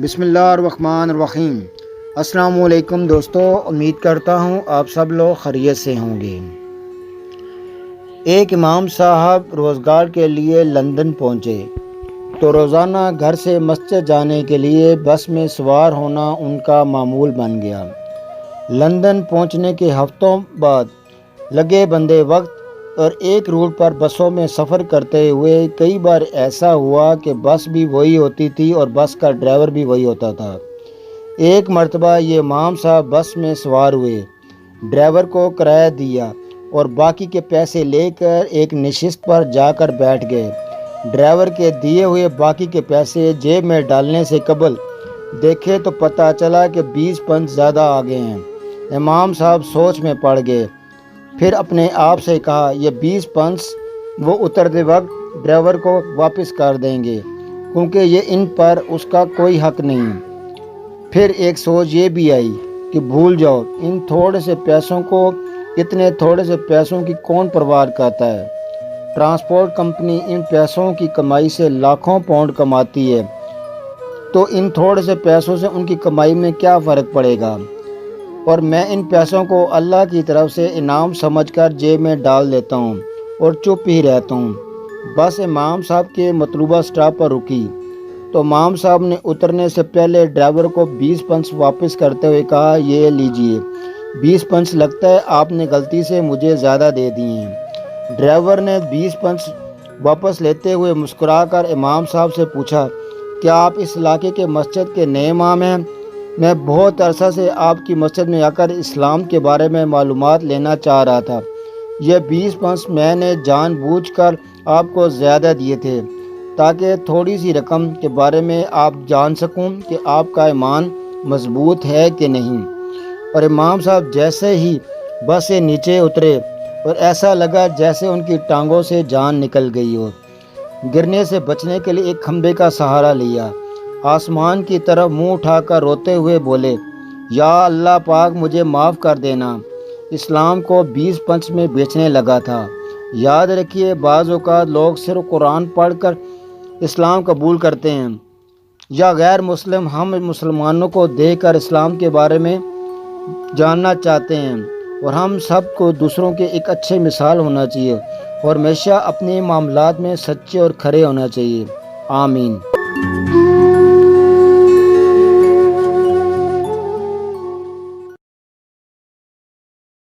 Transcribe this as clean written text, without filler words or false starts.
بسم اللہ الرحمن الرحیم۔ السلام علیکم دوستو، امید کرتا ہوں آپ سب لوگ خیریت سے ہوں گے۔ ایک امام صاحب روزگار کے لیے لندن پہنچے تو روزانہ گھر سے مسجد جانے کے لیے بس میں سوار ہونا ان کا معمول بن گیا۔ لندن پہنچنے کے ہفتوں بعد لگے بندے وقت اور ایک روٹ پر بسوں میں سفر کرتے ہوئے کئی بار ایسا ہوا کہ بس بھی وہی ہوتی تھی اور بس کا ڈرائیور بھی وہی ہوتا تھا۔ ایک مرتبہ یہ امام صاحب بس میں سوار ہوئے، ڈرائیور کو کرایہ دیا اور باقی کے پیسے لے کر ایک نشست پر جا کر بیٹھ گئے۔ ڈرائیور کے دیے ہوئے باقی کے پیسے جیب میں ڈالنے سے قبل دیکھے تو پتہ چلا کہ 20 پنس زیادہ آ گئے ہیں۔ امام صاحب سوچ میں پڑ گئے، پھر اپنے آپ سے کہا یہ 20 پنس وہ اترتے وقت ڈرائیور کو واپس کر دیں گے کیونکہ یہ ان پر اس کا کوئی حق نہیں۔ پھر ایک سوچ یہ بھی آئی کہ بھول جاؤ، ان تھوڑے سے پیسوں کو، اتنے تھوڑے سے پیسوں کی کون پرواہ کرتا ہے۔ ٹرانسپورٹ کمپنی ان پیسوں کی کمائی سے لاکھوں پاؤنڈ کماتی ہے، تو ان تھوڑے سے پیسوں سے ان کی کمائی میں کیا فرق پڑے گا، اور میں ان پیسوں کو اللہ کی طرف سے انعام سمجھ کر جیب میں ڈال دیتا ہوں اور چپ ہی رہتا ہوں۔ بس امام صاحب کے مطلوبہ سٹاپ پر رکی تو امام صاحب نے اترنے سے پہلے ڈرائیور کو 20 پنس واپس کرتے ہوئے کہا یہ لیجئے 20 پنس، لگتا ہے آپ نے غلطی سے مجھے زیادہ دے دیے ہیں۔ ڈرائیور نے 20 پنس واپس لیتے ہوئے مسکرا کر امام صاحب سے پوچھا، کیا آپ اس علاقے کے مسجد کے نئے امام ہیں؟ میں بہت عرصہ سے آپ کی مسجد میں آ کر اسلام کے بارے میں معلومات لینا چاہ رہا تھا۔ یہ 20 پنس میں نے جان بوجھ کر آپ کو زیادہ دیے تھے تاکہ تھوڑی سی رقم کے بارے میں آپ جان سکوں کہ آپ کا ایمان مضبوط ہے کہ نہیں۔ اور امام صاحب جیسے ہی بس سے نیچے اترے اور ایسا لگا جیسے ان کی ٹانگوں سے جان نکل گئی ہو۔ گرنے سے بچنے کے لیے ایک کھمبے کا سہارا لیا، آسمان کی طرف منہ اٹھا کر روتے ہوئے بولے، یا اللہ پاک مجھے معاف کر دینا، اسلام کو 20 پنس میں بیچنے لگا تھا۔ یاد رکھیے، بعض اوقات لوگ صرف قرآن پڑھ کر اسلام قبول کرتے ہیں، یا غیر مسلم ہم مسلمانوں کو دیکھ کر اسلام کے بارے میں جاننا چاہتے ہیں، اور ہم سب کو دوسروں کے ایک اچھے مثال ہونا چاہیے اور ہمیشہ اپنے معاملات میں سچے اور کھرے ہونا چاہیے۔ آمین۔